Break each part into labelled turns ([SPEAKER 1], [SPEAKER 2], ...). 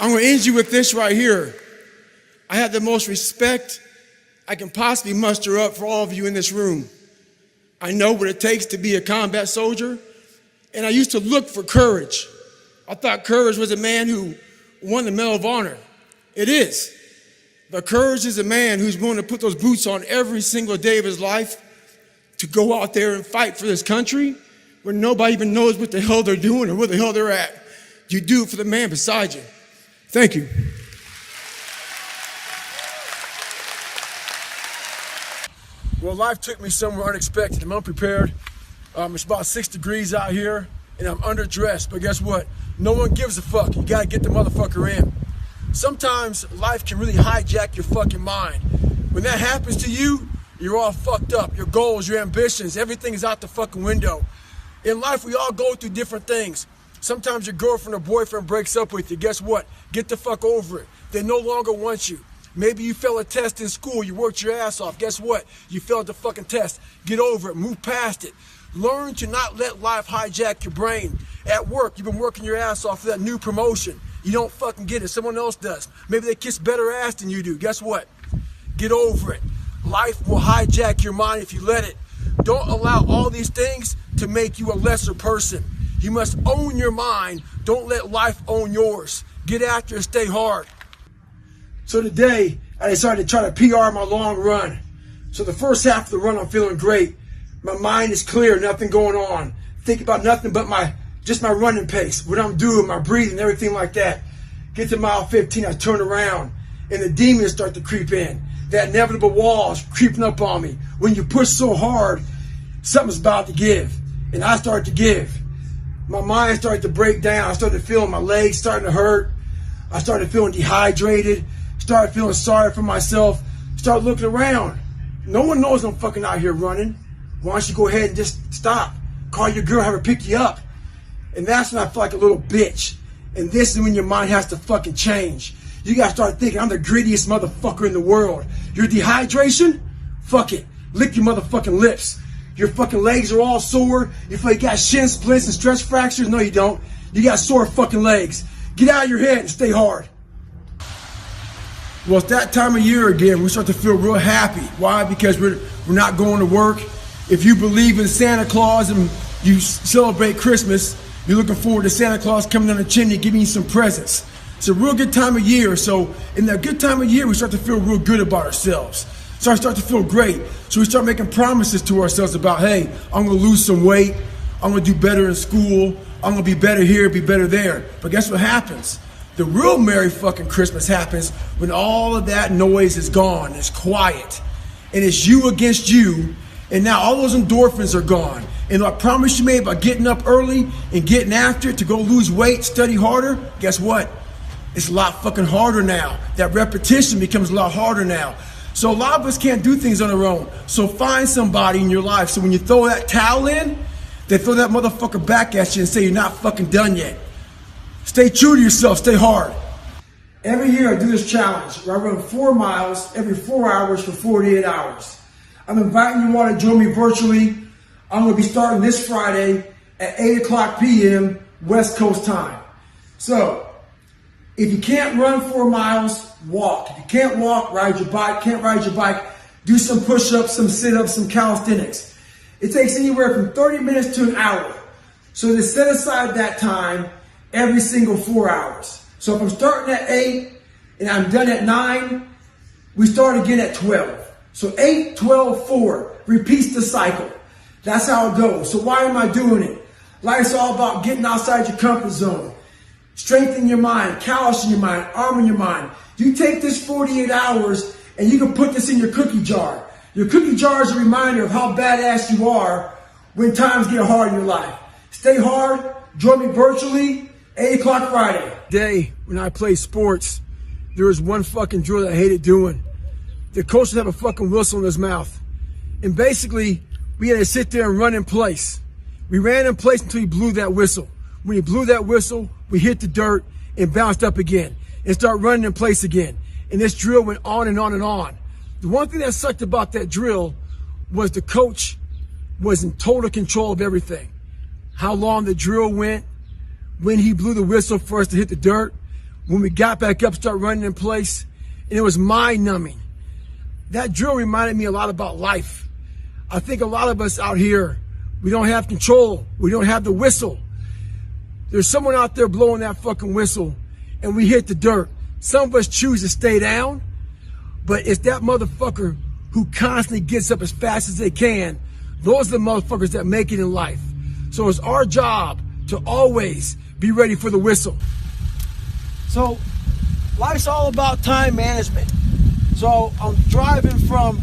[SPEAKER 1] I'm gonna end you with this right here. I have the most respect I can possibly muster up for all of you in this room. I know what it takes to be a combat soldier, and I used to look for courage. I thought courage was a man who won the Medal of Honor. It is. But courage is a man who's willing to put those boots on every single day of his life to go out there and fight for this country where nobody even knows what the hell they're doing or where the hell they're at. You do it for the man beside you. Thank you. Well, life took me somewhere unexpected. I'm unprepared. It's about 6 degrees out here, and I'm underdressed. But guess what? No one gives a fuck. You gotta get the motherfucker in. Sometimes life can really hijack your fucking mind. When that happens to you, you're all fucked up. Your goals, your ambitions, everything is out the fucking window. In life, we all go through different things. Sometimes your girlfriend or boyfriend breaks up with you. Guess what? Get the fuck over it. They no longer want you. Maybe you failed a test in school, you worked your ass off. Guess what? You failed the fucking test. Get over it, move past it. Learn to not let life hijack your brain. At work, you've been working your ass off for that new promotion. You don't fucking get it, someone else does. Maybe they kiss better ass than you do. Guess what? Get over it. Life will hijack your mind if you let it. Don't allow all these things to make you a lesser person. You must own your mind. Don't let life own yours. Get after it, stay hard. So today, I decided to try to PR my long run. So the first half of the run, I'm feeling great. My mind is clear, nothing going on. Think about nothing but just my running pace, what I'm doing, my breathing, everything like that. Get to mile 15, I turn around, and the demons start to creep in. That inevitable wall is creeping up on me. When you push so hard, something's about to give. And I start to give. My mind started to break down. I started feeling my legs starting to hurt. I started feeling dehydrated. Started feeling sorry for myself. Started looking around. No one knows I'm fucking out here running. Why don't you go ahead and just stop? Call your girl, have her pick you up. And that's when I feel like a little bitch. And this is when your mind has to fucking change. You gotta start thinking, I'm the grittiest motherfucker in the world. Your dehydration? Fuck it. Lick your motherfucking lips. Your fucking legs are all sore. You feel like you got shin splints and stress fractures? No, you don't. You got sore fucking legs. Get out of your head and stay hard. Well, it's that time of year again. We start to feel real happy. Why? Because we're not going to work. If you believe in Santa Claus and you celebrate Christmas, you're looking forward to Santa Claus coming down the chimney giving you some presents. It's a real good time of year. So in that good time of year, we start to feel real good about ourselves. So I start to feel great. So we start making promises to ourselves about, hey, I'm going to lose some weight. I'm going to do better in school. I'm going to be better here, be better there. But guess what happens? The real Merry fucking Christmas happens when all of that noise is gone. It's quiet. And it's you against you. And now all those endorphins are gone. And the promise you made about getting up early and getting after it to go lose weight, study harder, guess what? It's a lot fucking harder now. That repetition becomes a lot harder now. So a lot of us can't do things on our own. So find somebody in your life. So when you throw that towel in, they throw that motherfucker back at you and say you're not fucking done yet. Stay true to yourself, stay hard. Every year I do this challenge where I run 4 miles every 4 hours for 48 hours. I'm inviting you all to join me virtually. I'm going to be starting this Friday at 8 o'clock p.m. West Coast time. So, if you can't run 4 miles, walk. If you can't walk, ride your bike. Can't ride your bike, do some push-ups, some sit-ups, some calisthenics. It takes anywhere from 30 minutes to an hour. So to set aside that time every single 4 hours. So if I'm starting at 8 and I'm done at 9, we start again at 12. So 8, 12, 4. Repeats the cycle. That's how it goes. So why am I doing it? Life's all about getting outside your comfort zone. Strengthening your mind, callousing your mind, arming your mind. You take this 48 hours and you can put this in your cookie jar. Your cookie jar is a reminder of how badass you are when times get hard in your life. Stay hard. Join me virtually, 8 o'clock Friday. Day when I play sports, there was one fucking drill that I hated doing. The coach would have a fucking whistle in his mouth. And basically, we had to sit there and run in place. We ran in place until he blew that whistle. When he blew that whistle, we hit the dirt and bounced up again and start running in place again. And this drill went on and on and on. The one thing that sucked about that drill was the coach was in total control of everything. How long the drill went, when he blew the whistle for us to hit the dirt, when we got back up, started running in place, and it was mind-numbing. That drill reminded me a lot about life. I think a lot of us out here, we don't have control. We don't have the whistle. There's someone out there blowing that fucking whistle, and we hit the dirt. Some of us choose to stay down, but it's that motherfucker who constantly gets up as fast as they can. Those are the motherfuckers that make it in life. So it's our job to always be ready for the whistle. So life's all about time management. So I'm driving from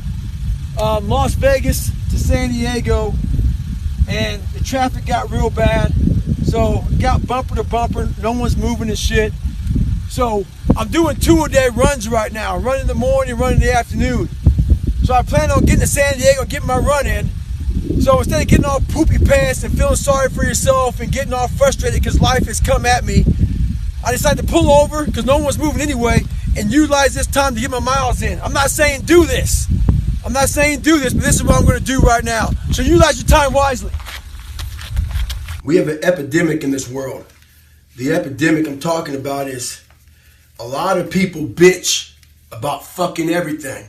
[SPEAKER 1] Las Vegas to San Diego, and the traffic got real bad. So got bumper to bumper, no one's moving and shit. So I'm doing 2-a-day runs right now. Run in the morning, run in the afternoon. So I plan on getting to San Diego, getting my run in. So instead of getting all poopy pants and feeling sorry for yourself and getting all frustrated because life has come at me, I decided to pull over because no one's moving anyway and utilize this time to get my miles in. I'm not saying do this. I'm not saying do this, but this is what I'm going to do right now. So utilize your time wisely. We have an epidemic in this world. The epidemic I'm talking about is a lot of people bitch about fucking everything.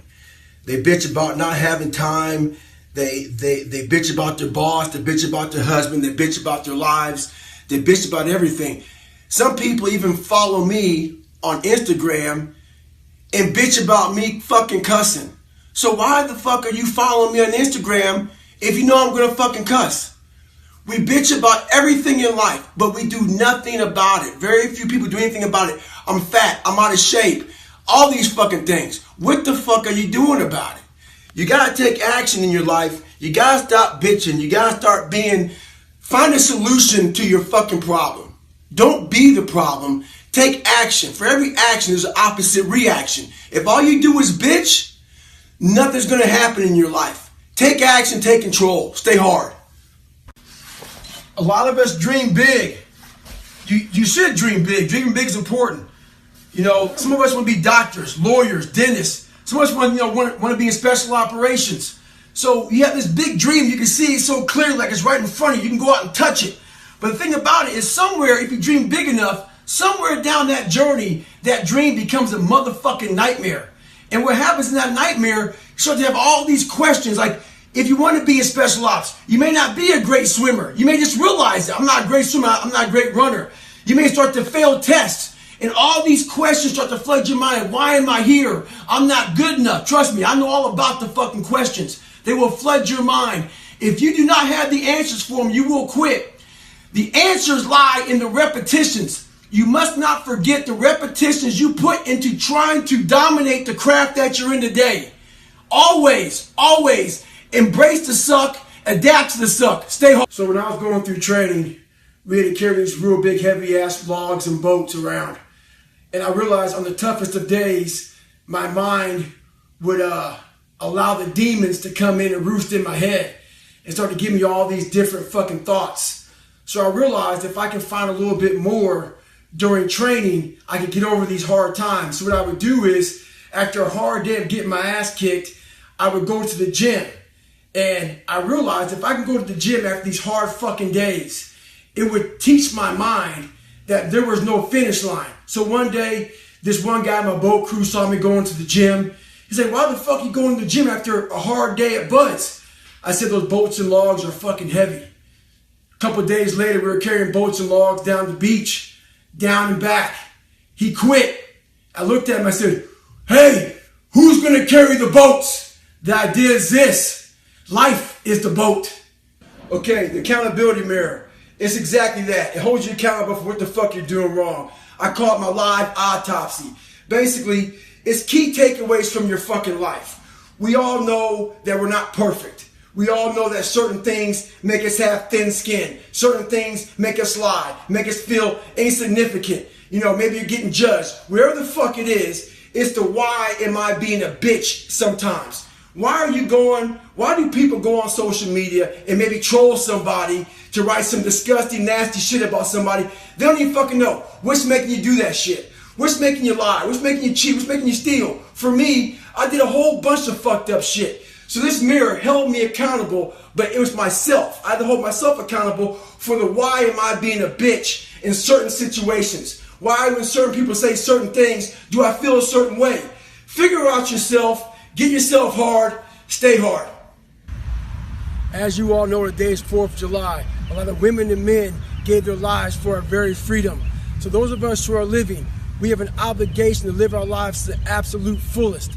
[SPEAKER 1] They bitch about not having time. They bitch about their boss. They bitch about their husband. They bitch about their lives. They bitch about everything. Some people even follow me on Instagram and bitch about me fucking cussing. So why the fuck are you following me on Instagram if you know I'm gonna fucking cuss? We bitch about everything in life, but we do nothing about it. Very few people do anything about it. I'm fat. I'm out of shape. All these fucking things. What the fuck are you doing about it? You gotta take action in your life. You gotta stop bitching. You gotta start find a solution to your fucking problem. Don't be the problem. Take action. For every action, there's an opposite reaction. If all you do is bitch, nothing's gonna happen in your life. Take action, take control. Stay hard. A lot of us dream big. You should dream big. Dreaming big is important. You know, some of us want to be doctors, lawyers, dentists. Some of us want to be in special operations. So you have this big dream. You can see it so clearly, like it's right in front of you. You can go out and touch it. But the thing about it is somewhere, if you dream big enough, somewhere down that journey, that dream becomes a motherfucking nightmare. And what happens in that nightmare, you start to have all these questions. Like, if you want to be in special ops, you may not be a great swimmer. You may just realize that I'm not a great swimmer. I'm not a great runner. You may start to fail tests. And all these questions start to flood your mind. Why am I here? I'm not good enough. Trust me, I know all about the fucking questions. They will flood your mind. If you do not have the answers for them, you will quit. The answers lie in the repetitions. You must not forget the repetitions you put into trying to dominate the craft that you're in today. Always, always embrace the suck, adapt to the suck, stay home. So when I was going through training, we had to carry these real big heavy ass logs and boats around. And I realized on the toughest of days, my mind would allow the demons to come in and roost in my head and start to give me all these different fucking thoughts. So I realized if I can find a little bit more during training, I could get over these hard times. So what I would do is, after a hard day of getting my ass kicked, I would go to the gym. And I realized if I can go to the gym after these hard fucking days, it would teach my mind that there was no finish line. So one day, this one guy in my boat crew saw me going to the gym. He said, why the fuck you going to the gym after a hard day at Bud's? I said, those boats and logs are fucking heavy. A couple of days later, we were carrying boats and logs down the beach, down and back. He quit. I looked at him, I said, hey, who's gonna carry the boats? The idea is this: life is the boat. Okay, the accountability mirror. It's exactly that. It holds you accountable for what the fuck you're doing wrong. I call it my live autopsy. Basically, it's key takeaways from your fucking life. We all know that we're not perfect. We all know that certain things make us have thin skin. Certain things make us lie, make us feel insignificant. You know, maybe you're getting judged. Wherever the fuck it is, it's the why am I being a bitch sometimes. Why do people go on social media and maybe troll somebody to write some disgusting, nasty shit about somebody? They don't even fucking know. What's making you do that shit? What's making you lie? What's making you cheat? What's making you steal? For me, I did a whole bunch of fucked up shit. So this mirror held me accountable, but it was myself. I had to hold myself accountable for the why am I being a bitch in certain situations. Why when certain people say certain things, do I feel a certain way? Figure out yourself, get yourself hard, stay hard. As you all know, today is 4th of July. A lot of women and men gave their lives for our very freedom. So those of us who are living, we have an obligation to live our lives to the absolute fullest.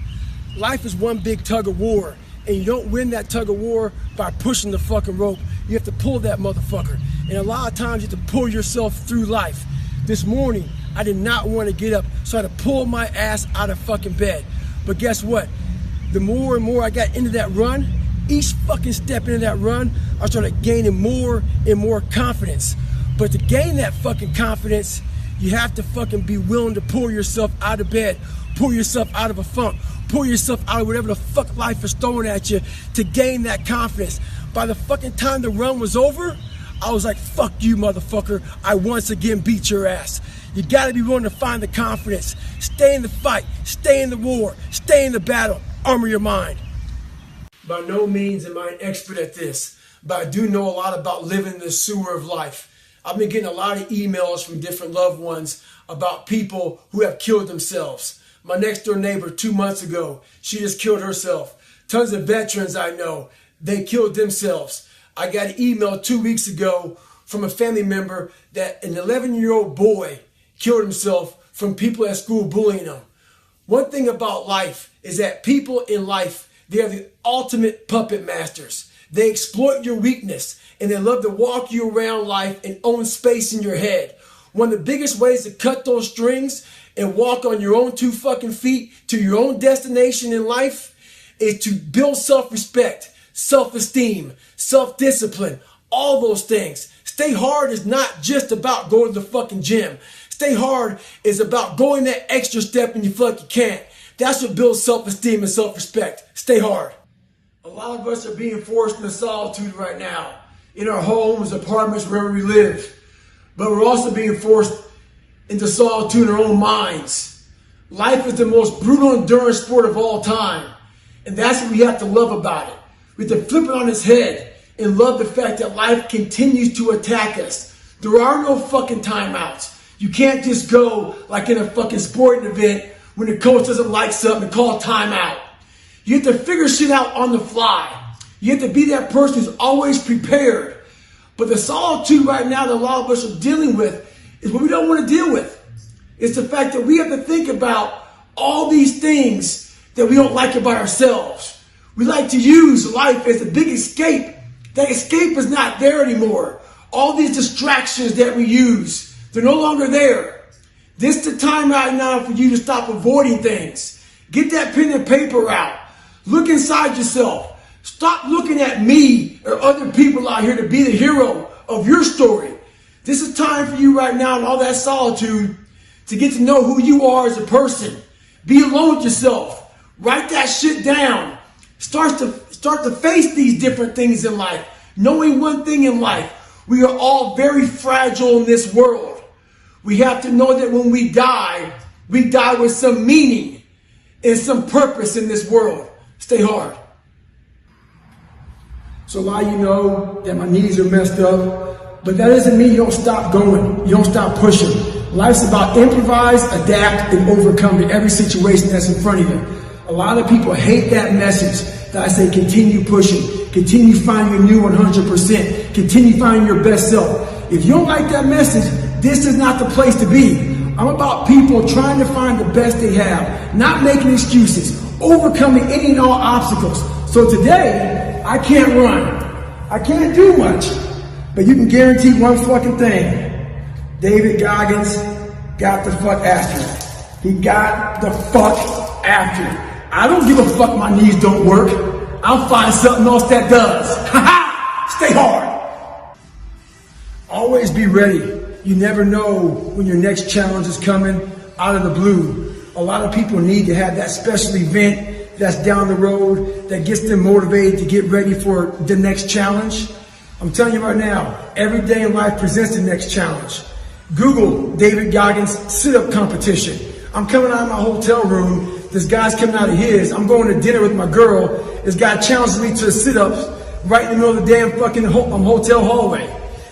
[SPEAKER 1] Life is one big tug of war, and you don't win that tug of war by pushing the fucking rope. You have to pull that motherfucker. And a lot of times you have to pull yourself through life. This morning, I did not want to get up, so I had to pull my ass out of fucking bed. But guess what? The more and more I got into that run, each fucking step into that run, I started gaining more and more confidence. But to gain that fucking confidence, you have to fucking be willing to pull yourself out of bed, pull yourself out of a funk, pull yourself out of whatever the fuck life is throwing at you to gain that confidence. By the fucking time the run was over, I was like, fuck you, motherfucker. I once again beat your ass. You gotta be willing to find the confidence. Stay in the fight, stay in the war, stay in the battle, armor your mind. By no means am I an expert at this, but I do know a lot about living in the sewer of life. I've been getting a lot of emails from different loved ones about people who have killed themselves. My next door neighbor 2 months ago, she just killed herself. Tons of veterans I know, they killed themselves. I got an email 2 weeks ago from a family member that an 11-year-old boy killed himself from people at school bullying him. One thing about life is that people in life, they are the ultimate puppet masters. They exploit your weakness and they love to walk you around life and own space in your head. One of the biggest ways to cut those strings and walk on your own 2 fucking feet to your own destination in life is to build self-respect, self-esteem, self-discipline, all those things. Stay hard is not just about going to the fucking gym. Stay hard is about going that extra step when you feel like you can't. That's what builds self-esteem and self-respect. Stay hard. A lot of us are being forced into solitude right now, in our homes, apartments, wherever we live. But we're also being forced into solitude in our own minds. Life is the most brutal endurance sport of all time. And that's what we have to love about it. We have to flip it on its head and love the fact that life continues to attack us. There are no fucking timeouts. You can't just go like in a fucking sporting event when the coach doesn't like something and call timeout. You have to figure shit out on the fly. You have to be that person who's always prepared. But the solitude right now that a lot of us are dealing with is what we don't want to deal with. It's the fact that we have to think about all these things that we don't like about ourselves. We like to use life as a big escape. That escape is not there anymore. All these distractions that we use, they're no longer there. This is the time right now for you to stop avoiding things. Get that pen and paper out. Look inside yourself. Stop looking at me or other people out here to be the hero of your story. This is time for you right now in all that solitude to get to know who you are as a person. Be alone with yourself. Write that shit down. Start to face these different things in life. Knowing one thing in life, we are all very fragile in this world. We have to know that when we die with some meaning and some purpose in this world. Stay hard. So a lot of you know that my knees are messed up, but that doesn't mean you don't stop going. You don't stop pushing. Life's about improvise, adapt, and overcome to every situation that's in front of you. A lot of people hate that message that I say continue pushing, continue finding your new 100%, continue finding your best self. If you don't like that message, this is not the place to be. I'm about people trying to find the best they have, not making excuses, overcoming any and all obstacles. So today, I can't run. I can't do much. But you can guarantee one fucking thing. David Goggins got the fuck after it. He got the fuck after it. I don't give a fuck my knees don't work. I'll find something else that does. Ha ha! Stay hard. Always be ready. You never know when your next challenge is coming out of the blue. A lot of people need to have that special event that's down the road that gets them motivated to get ready for the next challenge. I'm telling you right now, every day in life presents the next challenge. Google David Goggins sit-up competition. I'm coming out of my hotel room. This guy's coming out of his. I'm going to dinner with my girl. This guy challenges me to the sit-ups right in the middle of the damn fucking hotel hallway.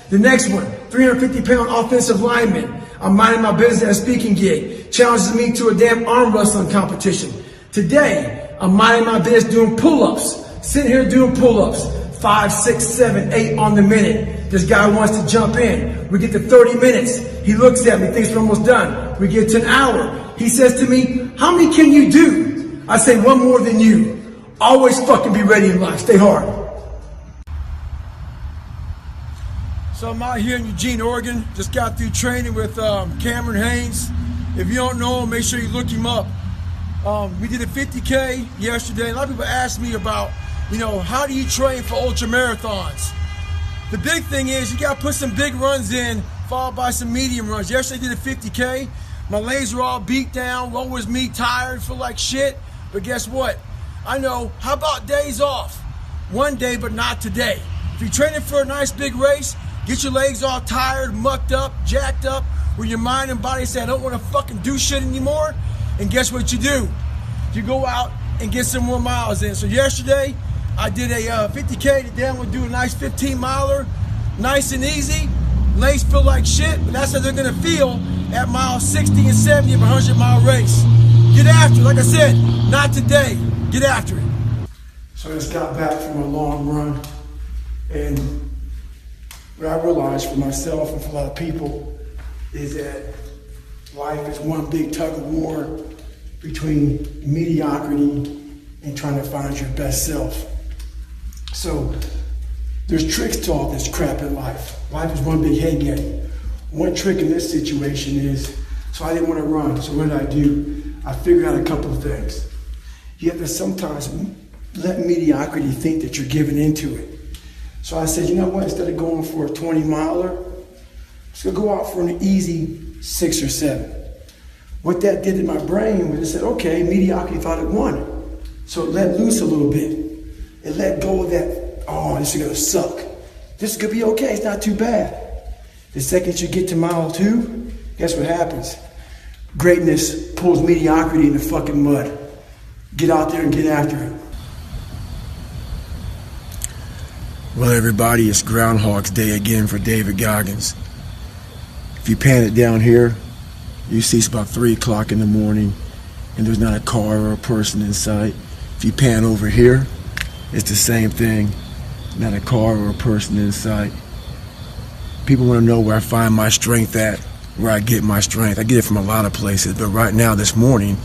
[SPEAKER 1] The next one, 350-pound offensive lineman. I'm minding my business at a speaking gig. Challenges me to a damn arm wrestling competition. Today, I'm minding my business doing pull-ups. Sitting here doing pull-ups. 5, 6, 7, 8 on the minute. This guy wants to jump in. We get to 30 minutes. He looks at me, thinks we're almost done. We get to an hour. He says to me, how many can you do? I say, one more than you. Always fucking be ready in life. Stay hard. So I'm out here in Eugene, Oregon. Just got through training with Cameron Haynes. If you don't know him, make sure you look him up. We did a 50K yesterday. A lot of people ask me about, how do you train for ultra marathons? The big thing is you got to put some big runs in, followed by some medium runs. Yesterday I did a 50K. My legs were all beat down. What was me? Tired, feel like shit. But guess what? I know. How about days off? One day, but not today. If you're training for a nice big race, get your legs all tired, mucked up, jacked up, where your mind and body say, I don't want to fucking do shit anymore. And guess what you do? You go out and get some more miles in. So yesterday, I did a 50K. Today I'm going to do a nice 15-miler, nice and easy. Legs feel like shit, but that's how they're going to feel at mile 60 and 70 of a 100-mile race. Get after it. Like I said, not today. Get after it. So I just got back from a long run, and what I realized for myself and for a lot of people is that life is one big tug of war between mediocrity and trying to find your best self. So there's tricks to all this crap in life. Life is one big head game. One trick in this situation is, so I didn't want to run, so what did I do? I figured out a couple of things. You have to sometimes let mediocrity think that you're giving into it. So I said, you know what, instead of going for a 20-miler, I'm just gonna go out for an easy 6 or 7. What that did to my brain was it said, okay, mediocrity thought it won. So it let loose a little bit. It let go of that, oh, this is gonna suck. This is gonna be okay, it's not too bad. The second you get to mile 2, guess what happens? Greatness pulls mediocrity in the fucking mud. Get out there and get after it. Well, everybody, it's Groundhog's Day again for David Goggins. If you pan it down here, you see it's about 3 o'clock in the morning and there's not a car or a person in sight. If you pan over here, it's the same thing. Not a car or a person in sight. People want to know where I find my strength at, where I get my strength. I get it from a lot of places, but right now, this morning,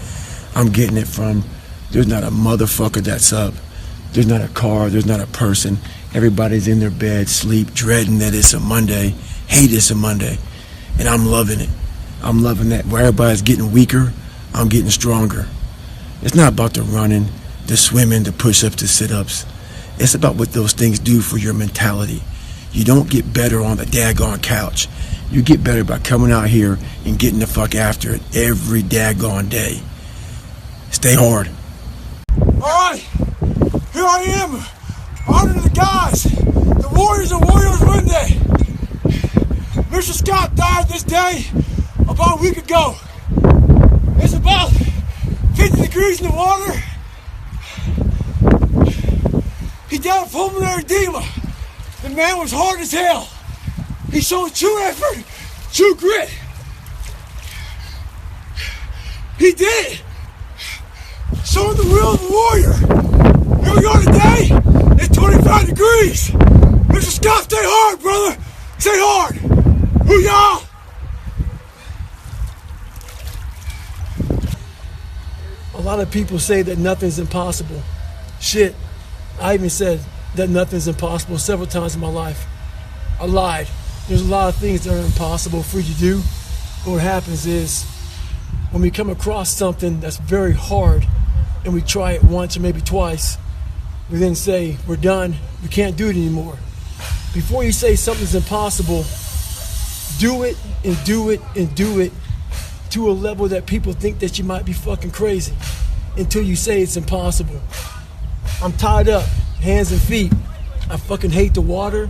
[SPEAKER 1] I'm getting it from, there's not a motherfucker that's up. There's not a car, there's not a person. Everybody's in their bed, sleep, dreading that it's a Monday, hate it's a Monday. And I'm loving it. I'm loving that. Where everybody's getting weaker, I'm getting stronger. It's not about the running, the swimming, the push-ups, the sit-ups. It's about what those things do for your mentality. You don't get better on the daggone couch. You get better by coming out here and getting the fuck after it every daggone day. Stay hard. All right, here I am, honoring the guys, the warriors of Warriors Monday. Mr. Scott died this day about a week ago. It's about 50 degrees in the water. He died of pulmonary edema. The man was hard as hell. He showed true effort, true grit. He did it. Showing the will of the warrior. Here we go today. It's 25 degrees. Mr. Scott, stay hard, brother. Stay hard. Hoo-yah! A lot of people say that nothing's impossible. Shit, I even said that nothing's impossible several times in my life. I lied. There's a lot of things that are impossible for you to do. But what happens is, when we come across something that's very hard, and we try it once or maybe twice, we then say, we're done, we can't do it anymore. Before you say something's impossible, do it and do it and do it to a level that people think that you might be fucking crazy until you say it's impossible. I'm tied up, hands and feet. I fucking hate the water.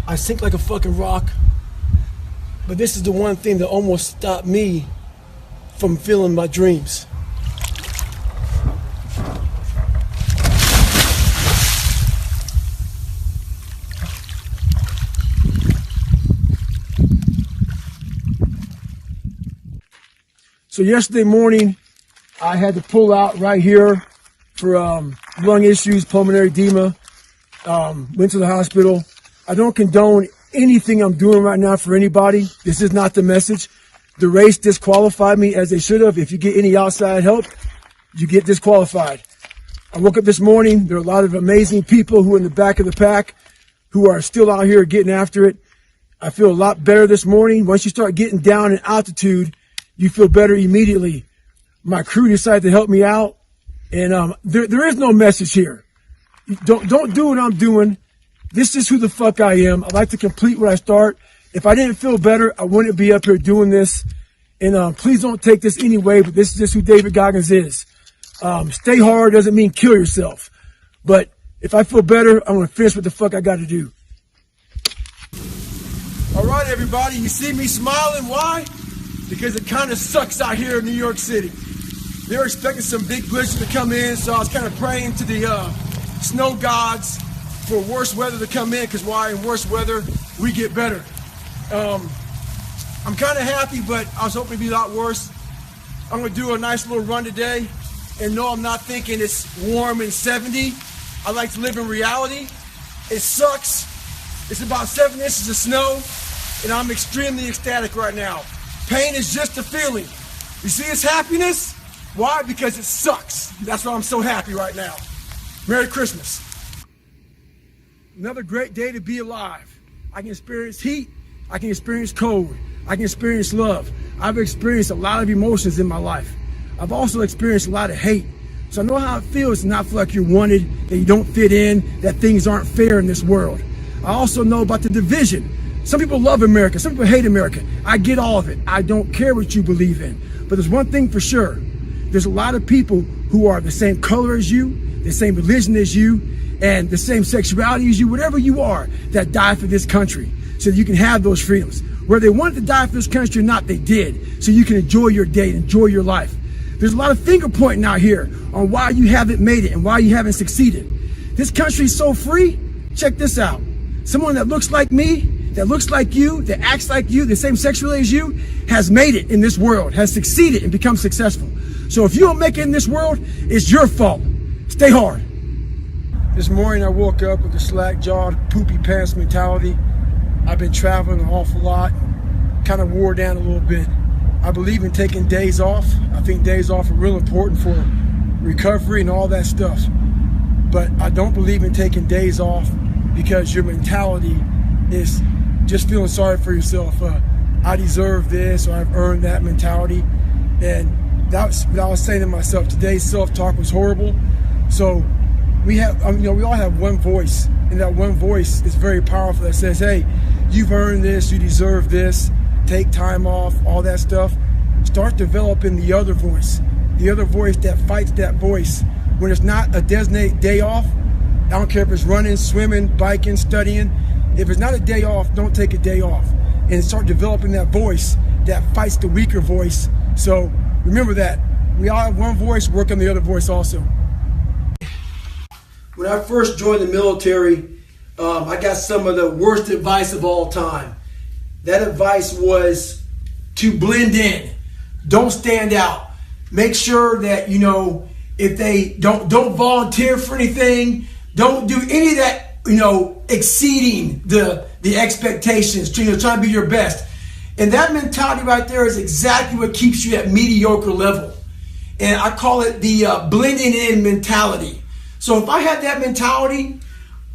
[SPEAKER 1] I sink like a fucking rock. But this is the one thing that almost stopped me from fulfilling my dreams. So yesterday morning, I had to pull out right here for lung issues, pulmonary edema. Went to the hospital. I don't condone anything I'm doing right now for anybody. This is not the message. The race disqualified me as they should have. If you get any outside help, you get disqualified. I woke up this morning. There are a lot of amazing people who are in the back of the pack who are still out here getting after it. I feel a lot better this morning. Once you start getting down in altitude, you feel better immediately. My crew decided to help me out, and there is no message here. Don't do what I'm doing. This is who the fuck I am. I like to complete what I start. If I didn't feel better, I wouldn't be up here doing this. And please don't take this anyway, but this is just who David Goggins is. Stay hard doesn't mean kill yourself. But if I feel better, I'm going to finish what the fuck I got to do. All right, everybody, you see me smiling. Why? Because it kind of sucks out here in New York City. They're expecting some big blizzard to come in, so I was kind of praying to the snow gods for worse weather to come in, because why? In worse weather, we get better. I'm kind of happy, but I was hoping it'd be a lot worse. I'm going to do a nice little run today, and no, I'm not thinking it's warm and 70. I like to live in reality. It sucks. It's about 7 inches of snow, and I'm extremely ecstatic right now. Pain is just a feeling. You see it's happiness? Why? Because it sucks. That's why I'm so happy right now. Merry Christmas. Another great day to be alive. I can experience heat. I can experience cold. I can experience love. I've experienced a lot of emotions in my life. I've also experienced a lot of hate. So I know how it feels to not feel like you're wanted, that you don't fit in, that things aren't fair in this world. I also know about the division. Some people love America. Some people hate America. I get all of it. I don't care what you believe in. But there's one thing for sure. There's a lot of people who are the same color as you, the same religion as you, and the same sexuality as you, whatever you are, that die for this country so that you can have those freedoms. Whether they wanted to die for this country or not, they did, so you can enjoy your day, enjoy your life. There's a lot of finger pointing out here on why you haven't made it and why you haven't succeeded. This country is so free. Check this out. Someone that looks like me, that looks like you, that acts like you, the same sexuality as you, has made it in this world, has succeeded and become successful. So if you don't make it in this world, it's your fault. Stay hard. This morning I woke up with a slack-jawed, poopy pants mentality. I've been traveling an awful lot, kind of wore down a little bit. I believe in taking days off. I think days off are real important for recovery and all that stuff. But I don't believe in taking days off because your mentality is just feeling sorry for yourself. I deserve this, or I've earned that mentality. And that's what I was saying to myself. Today's self-talk was horrible. So we all have one voice, and that one voice is very powerful. That says, hey, you've earned this, you deserve this, take time off, all that stuff. Start developing the other voice that fights that voice. When it's not a designated day off, I don't care if it's running, swimming, biking, studying. If it's not a day off, don't take a day off. And start developing that voice that fights the weaker voice. So remember that. We all have one voice, work on the other voice also. When I first joined the military, I got some of the worst advice of all time. That advice was to blend in. Don't stand out. Make sure that, if they don't volunteer for anything, don't do any of that, exceeding the expectations, trying to be your best. And that mentality right there is exactly what keeps you at mediocre level. And I call it the blending in mentality. So if I had that mentality,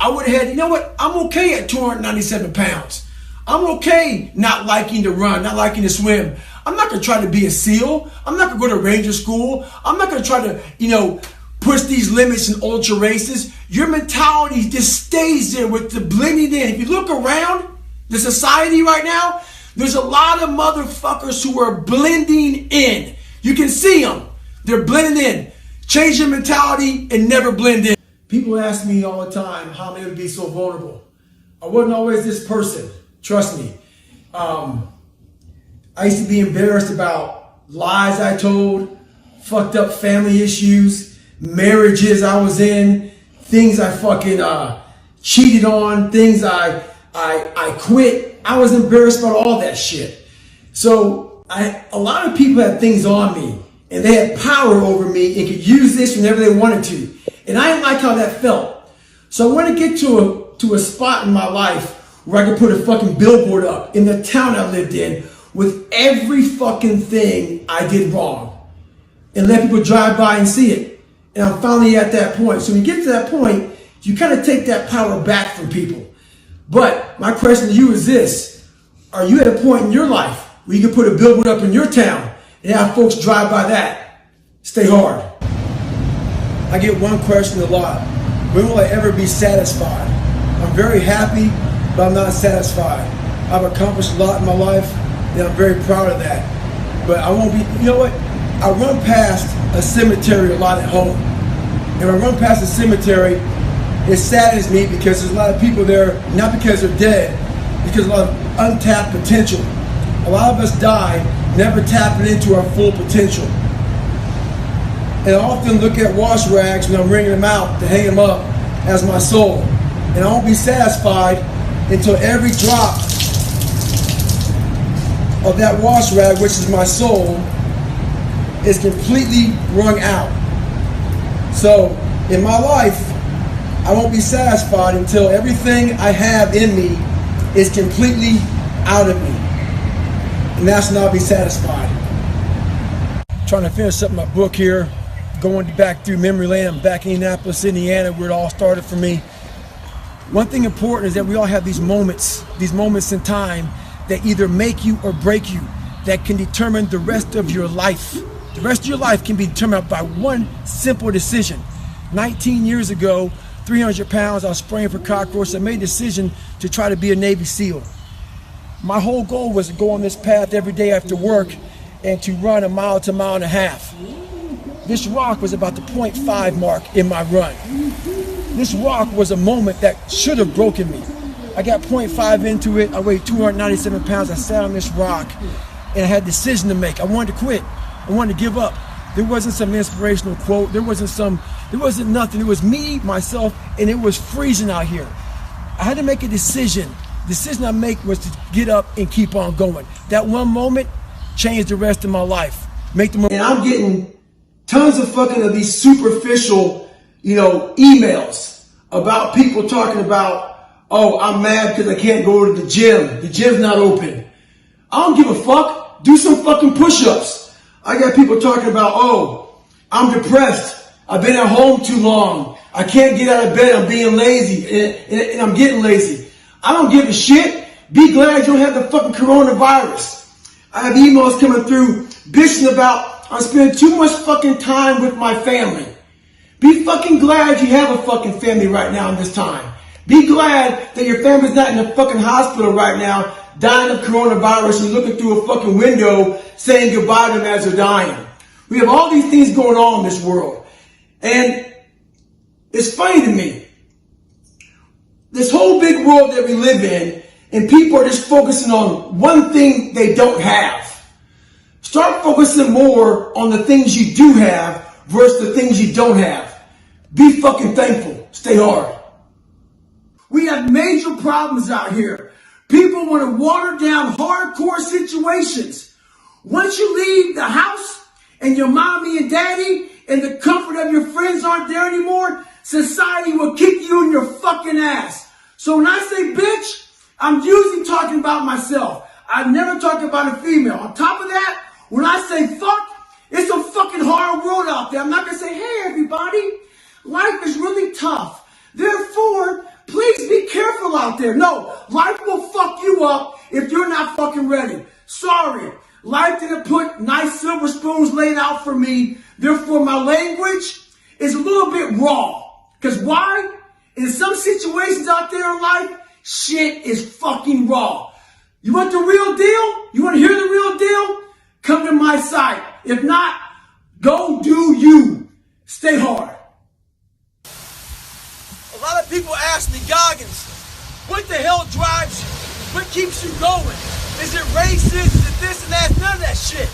[SPEAKER 1] I would have had, I'm okay at 297 pounds. I'm okay not liking to run, not liking to swim. I'm not going to try to be a SEAL. I'm not going to go to Ranger school. I'm not going to try to, push these limits in ultra races. Your mentality just stays there with the blending in. If you look around the society right now, there's a lot of motherfuckers who are blending in. You can see them. They're blending in. Change your mentality and never blend in. People ask me all the time how I'm able to be so vulnerable. I wasn't always this person. Trust me. I used to be embarrassed about lies I told, fucked up family issues, marriages I was in, things I fucking cheated on, things I quit. I was embarrassed about all that shit. So A lot of people had things on me, and they had power over me and could use this whenever they wanted to. And I didn't like how that felt. So I wanted to get to a spot in my life where I could put a fucking billboard up in the town I lived in with every fucking thing I did wrong, and let people drive by and see it. And I'm finally at that point. So when you get to that point, you kind of take that power back from people. But my question to you is this: are you at a point in your life where you can put a billboard up in your town and have folks drive by that? Stay hard. I get one question a lot: when will I ever be satisfied? I'm very happy, but I'm not satisfied. I've accomplished a lot in my life, and I'm very proud of that. But I won't be, you know what? I run past a cemetery a lot at home. And when I run past a cemetery, it saddens me because there's a lot of people there, not because they're dead, because a lot of untapped potential. A lot of us die never tapping into our full potential. And I often look at wash rags when I'm wringing them out to hang them up as my soul. And I won't be satisfied until every drop of that wash rag, which is my soul, is completely wrung out. So in my life, I won't be satisfied until everything I have in me is completely out of me. And that's when I'll be satisfied. Trying to finish up my book here, going back through memory lane. I'm back in Indianapolis, Indiana, where it all started for me. One thing important is that we all have these moments in time that either make you or break you, that can determine the rest of your life. The rest of your life can be determined by one simple decision. 19 years ago, 300 pounds, I was spraying for cockroaches. I made a decision to try to be a Navy SEAL. My whole goal was to go on this path every day after work and to run a mile to a mile and a half. This rock was about the 0.5 mark in my run. This rock was a moment that should have broken me. I got 0.5 into it. I weighed 297 pounds. I sat on this rock and I had a decision to make. I wanted to quit. I wanted to give up. There wasn't some inspirational quote. There wasn't nothing. It was me, myself, and it was freezing out here. I had to make a decision. The decision I make was to get up and keep on going. That one moment changed the rest of my life. And I'm getting tons of fucking of these superficial, emails about people talking about, oh, I'm mad because I can't go to the gym. The gym's not open. I don't give a fuck. Do some fucking push-ups. I got people talking about, oh, I'm depressed. I've been at home too long. I can't get out of bed. I'm being lazy and I'm getting lazy. I don't give a shit. Be glad you don't have the fucking coronavirus. I have emails coming through bitching about I'm spending too much fucking time with my family. Be fucking glad you have a fucking family right now in this time. Be glad that your family's not in a fucking hospital right now dying of coronavirus and looking through a fucking window saying goodbye to them as they're dying. We have all these things going on in this world. And it's funny to me. This whole big world that we live in, and people are just focusing on one thing they don't have. Start focusing more on the things you do have versus the things you don't have. Be fucking thankful. Stay hard. We have major problems out here. People want to water down hardcore situations. Once you leave the house and your mommy and daddy and the comfort of your friends aren't there anymore, society will kick you in your fucking ass. So when I say bitch, I'm usually talking about myself. I never talk about a female. On top of that, when I say fuck, it's a fucking hard world out there. I'm not going to say, hey everybody, life is really tough. Therefore, please be careful out there. No, life will fuck you up if you're not fucking ready. Sorry, life didn't put nice silver spoons laid out for me. Therefore, my language is a little bit raw. Because why? In some situations out there in life, shit is fucking raw. You want the real deal? You want to hear the real deal? Come to my site. If not, go do you. Stay hard. A lot of people ask me, Goggins, what the hell drives you? What keeps you going? Is it racist? Is it this and that? None of that shit.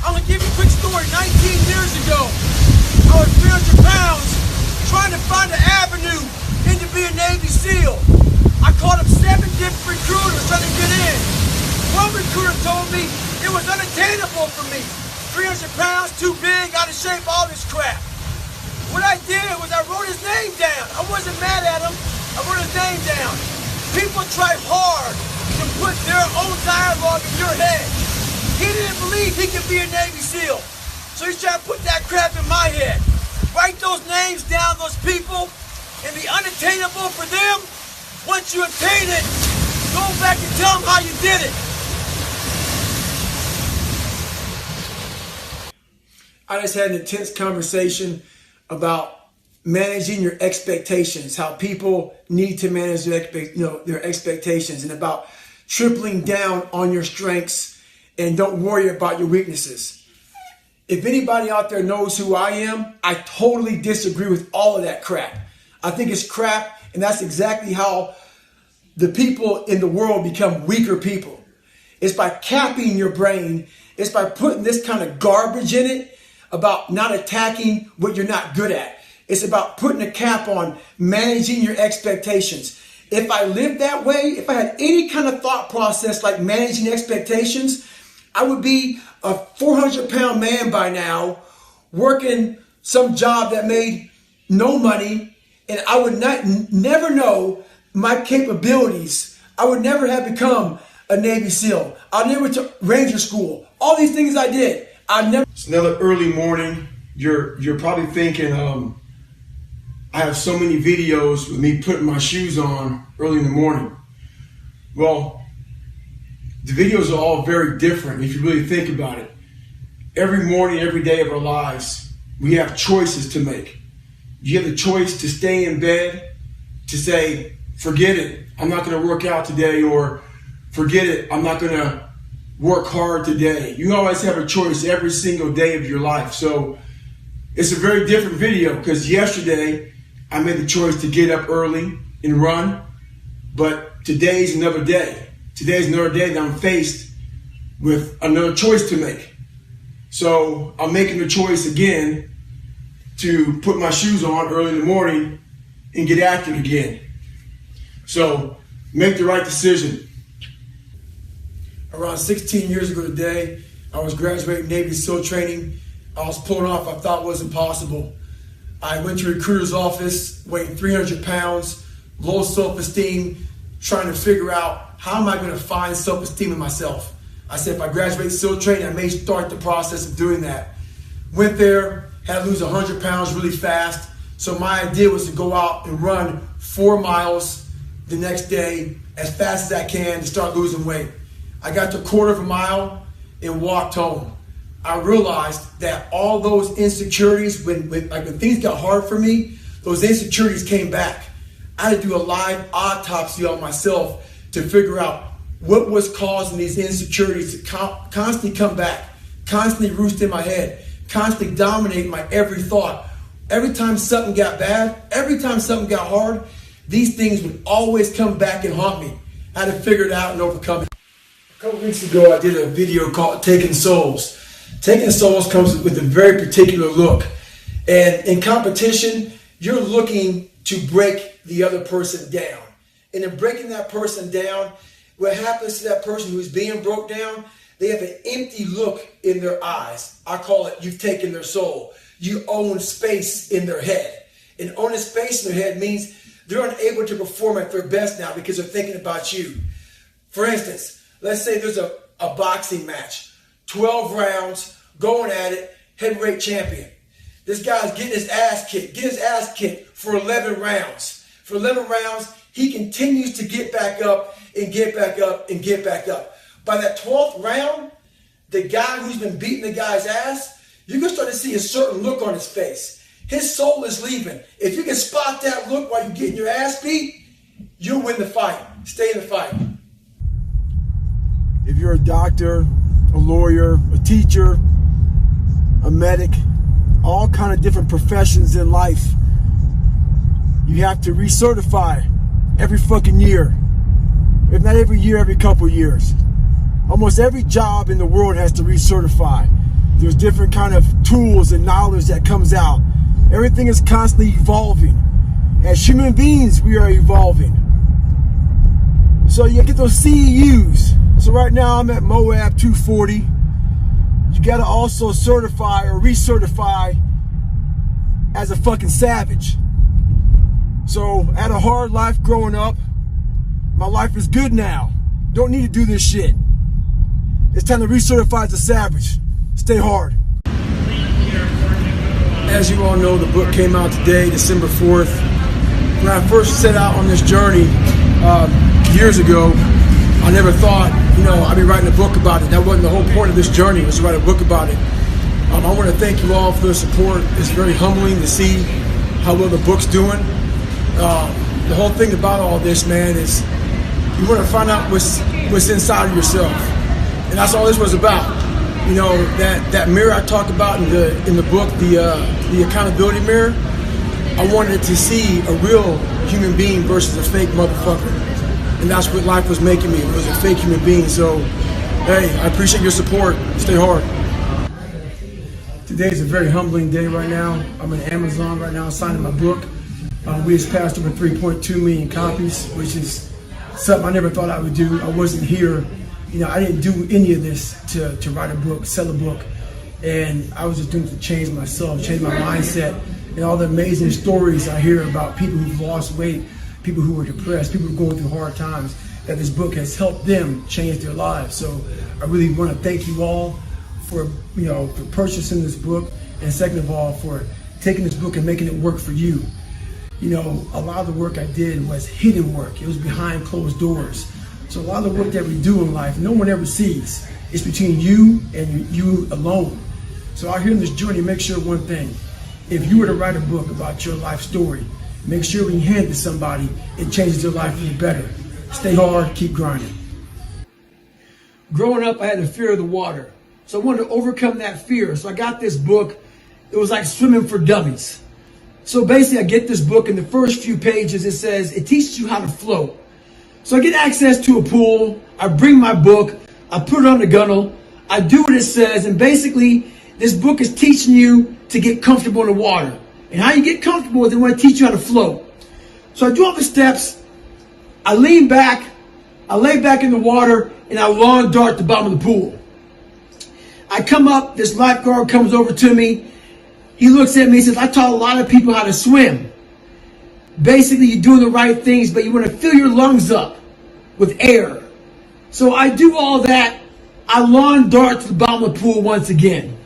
[SPEAKER 1] I'm going to give you a quick story. 19 years ago, I was 300 pounds trying to find an avenue into being a Navy SEAL. I called up 7 different recruiters trying to get in. One recruiter told me, It was unattainable for me. 300 pounds, too big, out of shape, all this crap. What I did was I wrote his name down. I wasn't mad at him. I wrote his name down. People try hard to put their own dialogue in your head. He didn't believe he could be a Navy SEAL. So he's trying to put that crap in my head. Write those names down, those people, and the unattainable for them. Once you attain it, go back and tell them how you did it. I just had an intense conversation about managing your expectations, how people need to manage their expectations, and about tripling down on your strengths and don't worry about your weaknesses. If anybody out there knows who I am, I totally disagree with all of that crap. I think it's crap, and that's exactly how the people in the world become weaker people. It's by capping your brain. It's by putting this kind of garbage in it about not attacking what you're not good at. It's about putting a cap on managing your expectations. If I lived that way, if I had any kind of thought process like managing expectations, I would be a 400-pound man by now, working some job that made no money, and I would never know my capabilities. I would never have become a Navy SEAL. I never took Ranger School. All these things I did. It's another early morning. You're probably thinking, I have so many videos with me putting my shoes on early in the morning. Well, the videos are all very different if you really think about it. Every morning, every day of our lives, we have choices to make. You have the choice to stay in bed, to say, forget it, I'm not going to work out today, or forget it, I'm not going to work hard today. You always have a choice every single day of your life. So it's a very different video, because yesterday I made the choice to get up early and run, but today's another day. Today's another day that I'm faced with another choice to make. So I'm making the choice again to put my shoes on early in the morning and get after it again. So make the right decision. Around 16 years ago today, I was graduating Navy SEAL training. I was pulling off what I thought was impossible. I went to a recruiter's office, weighing 300 pounds, low self-esteem, trying to figure out how am I going to find self-esteem in myself. I said, if I graduate SEAL training, I may start the process of doing that. Went there, had to lose 100 pounds really fast. So my idea was to go out and run 4 miles the next day as fast as I can to start losing weight. I got to a quarter of a mile and walked home. I realized that all those insecurities, when things got hard for me, those insecurities came back. I had to do a live autopsy on myself to figure out what was causing these insecurities to constantly come back, constantly roost in my head, constantly dominate my every thought. Every time something got bad, every time something got hard, these things would always come back and haunt me. I had to figure it out and overcome it. A couple weeks ago, I did a video called Taking Souls. Taking Souls comes with a very particular look. And in competition, you're looking to break the other person down. And in breaking that person down, what happens to that person who's being broke down, they have an empty look in their eyes. I call it, you've taken their soul. You own space in their head. And owning space in their head means they're unable to perform at their best now because they're thinking about you. For instance, let's say there's a boxing match, 12 rounds, going at it, heavyweight champion. This guy's getting his ass kicked for 11 rounds. For 11 rounds, he continues to get back up and get back up and get back up. By that 12th round, the guy who's been beating the guy's ass, you're going to start to see a certain look on his face. His soul is leaving. If you can spot that look while you're getting your ass beat, you'll win the fight. Stay in the fight. If you're a doctor, a lawyer, a teacher, a medic, all kind of different professions in life, you have to recertify every fucking year. If not every year, every couple years. Almost every job in the world has to recertify. There's different kind of tools and knowledge that comes out. Everything is constantly evolving. As human beings, we are evolving. So you get those CEUs. So right now I'm at Moab 240. You gotta also certify or recertify as a fucking savage. So I had a hard life growing up. My life is good now. Don't need to do this shit. It's time to recertify as a savage. Stay hard. As you all know, the book came out today, December 4th. When I first set out on this journey years ago, I never thought, I'd be writing a book about it. That wasn't the whole point of this journey, was to write a book about it. I want to thank you all for the support. It's very humbling to see how well the book's doing. The whole thing about all this, man, is you want to find out what's inside of yourself. And that's all this was about. That mirror I talked about in the book, the accountability mirror, I wanted to see a real human being versus a fake motherfucker. And that's what life was making me. It was a fake human being. So, hey, I appreciate your support. Stay hard. Today's a very humbling day right now. I'm in Amazon right now signing my book. We just passed over 3.2 million copies, which is something I never thought I would do. I wasn't here. I didn't do any of this to write a book, sell a book. And I was just doing it to change myself, change my mindset, and all the amazing stories I hear about people who've lost weight, people who are depressed, people who are going through hard times, that this book has helped them change their lives. So I really want to thank you all for purchasing this book, and second of all, for taking this book and making it work for you. A lot of the work I did was hidden work. It was behind closed doors. So a lot of the work that we do in life, no one ever sees. It's between you and you alone. So out here in this journey, make sure one thing. If you were to write a book about your life story, make sure when you hand it to somebody, it changes their life for the better. Stay hard, keep grinding. Growing up, I had a fear of the water. So I wanted to overcome that fear. So I got this book. It was like Swimming for Dummies. So basically, I get this book, and the first few pages, it says, it teaches you how to float. So I get access to a pool, I bring my book, I put it on the gunnel, I do what it says, and basically, this book is teaching you to get comfortable in the water. And how you get comfortable is they want to teach you how to float. So I do all the steps, I lean back, I lay back in the water, and I lawn dart at the bottom of the pool. I come up, this lifeguard comes over to me, he looks at me and says, I taught a lot of people how to swim. Basically, you're doing the right things, but you want to fill your lungs up with air. So I do all that. I lawn dart to the bottom of the pool once again.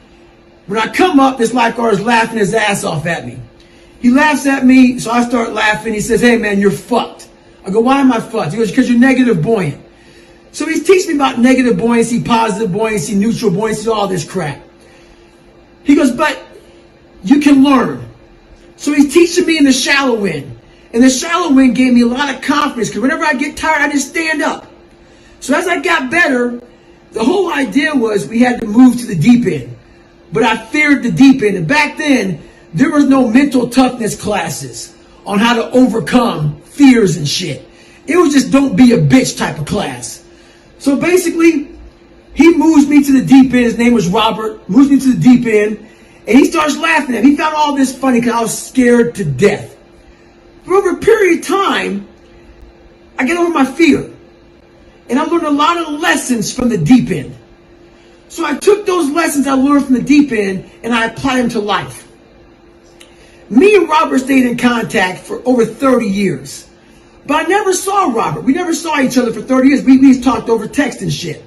[SPEAKER 1] When I come up, this lifeguard is laughing his ass off at me. He laughs at me, so I start laughing. He says, hey man, you're fucked. I go, why am I fucked? He goes, because you're negative buoyant. So he's teaching me about negative buoyancy, positive buoyancy, neutral buoyancy, all this crap. He goes, but you can learn. So he's teaching me in the shallow end. And the shallow end gave me a lot of confidence, because whenever I get tired, I just stand up. So as I got better, the whole idea was we had to move to the deep end. But I feared the deep end. And back then, there was no mental toughness classes on how to overcome fears and shit. It was just don't be a bitch type of class. So basically, he moves me to the deep end. His name was Robert. Moves me to the deep end. And he starts laughing at me. He found all this funny because I was scared to death. For over a period of time, I get over my fear. And I learned a lot of lessons from the deep end. So I took those lessons I learned from the deep end and I applied them to life. Me and Robert stayed in contact for over 30 years. But I never saw Robert. We never saw each other for 30 years. We just talked over text and shit.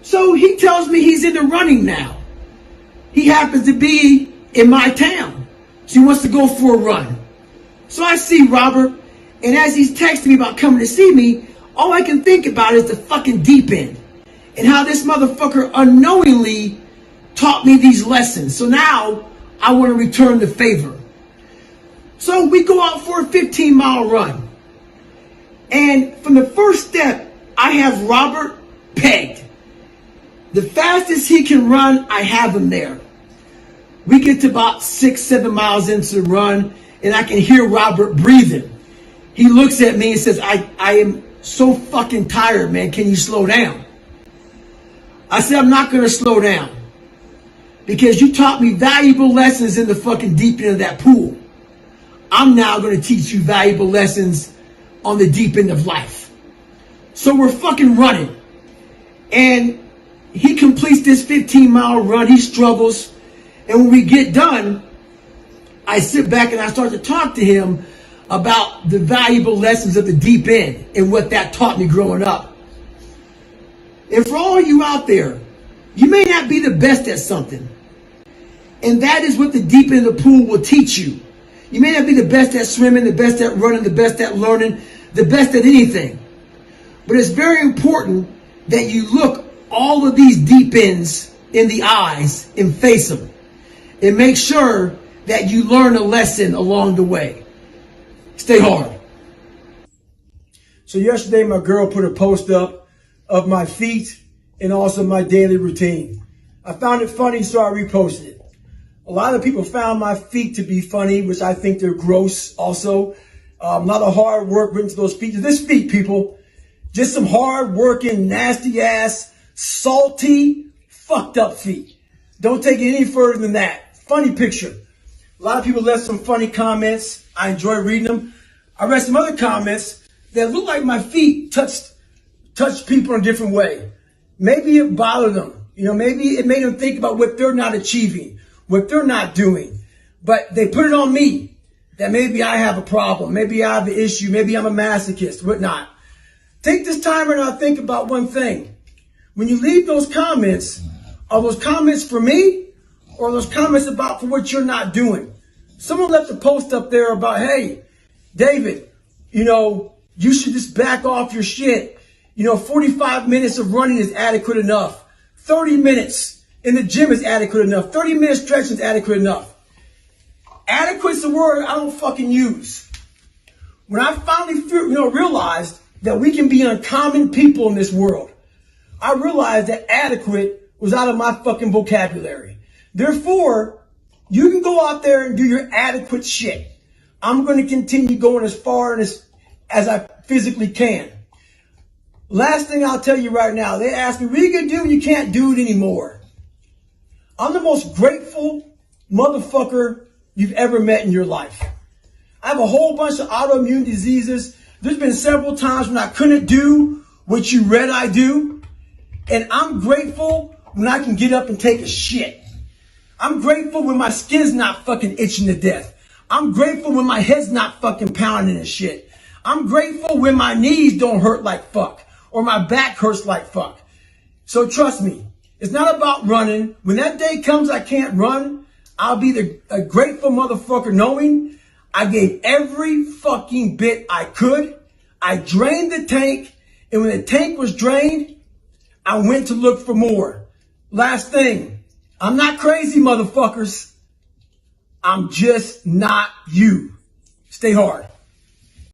[SPEAKER 1] So he tells me he's in the running now. He happens to be in my town. So he wants to go for a run. So I see Robert, and as he's texting me about coming to see me, all I can think about is the fucking deep end. And how this motherfucker unknowingly taught me these lessons. So now I want to return the favor. So we go out for a 15-mile run. And from the first step, I have Robert pegged. The fastest he can run, I have him there. We get to about 6-7 miles into the run, and I can hear Robert breathing. He looks at me and says, I am so fucking tired, man. Can you slow down? I said, I'm not going to slow down. Because you taught me valuable lessons in the fucking deep end of that pool. I'm now going to teach you valuable lessons on the deep end of life. So we're fucking running.
[SPEAKER 2] And he completes this 15-mile run. He struggles. And when we get done, I sit back and I start to talk to him about the valuable lessons of the deep end and what that taught me growing up. And for all of you out there, you may not be the best at something. And that is what the deep end of the pool will teach you. You may not be the best at swimming, the best at running, the best at learning, the best at anything. But it's very important that you look all of these deep ends in the eyes and face them. And make sure that you learn a lesson along the way. Stay hard.
[SPEAKER 1] So yesterday my girl put a post up of my feet and also my daily routine. I found it funny, so I reposted it. A lot of people found my feet to be funny, which I think they're gross also. A lot of hard work went into those feet. This feet, people, just some hard working, nasty ass, salty, fucked up feet. Don't take it any further than that. Funny picture. A lot of people left some funny comments. I enjoy reading them. I read some other comments that looked like my feet touched people in a different way. Maybe it bothered them. Maybe it made them think about what they're not achieving, what they're not doing. But they put it on me that maybe I have a problem. Maybe I have an issue. Maybe I'm a masochist, whatnot. Take this time right now to think about one thing. When you leave those comments, are those comments for me or are those comments about for what you're not doing? Someone left a post up there about, hey, David, you should just back off your shit. 45 minutes of running is adequate enough. 30 minutes in the gym is adequate enough. 30 minutes stretching is adequate enough. Adequate is a word I don't fucking use. When I finally realized that we can be uncommon people in this world, I realized that adequate was out of my fucking vocabulary. Therefore, you can go out there and do your adequate shit. I'm going to continue going as far as I physically can. Last thing I'll tell you right now, they ask me, what are you going to do when you can't do it anymore? I'm the most grateful motherfucker you've ever met in your life. I have a whole bunch of autoimmune diseases. There's been several times when I couldn't do what you read I do. And I'm grateful when I can get up and take a shit. I'm grateful when my skin's not fucking itching to death. I'm grateful when my head's not fucking pounding and shit. I'm grateful when my knees don't hurt like fuck or my back hurts like fuck. So trust me, it's not about running. When that day comes I can't run, I'll be a grateful motherfucker knowing I gave every fucking bit I could. I drained the tank, and when the tank was drained, I went to look for more. Last thing, I'm not crazy, motherfuckers. I'm just not you. Stay hard.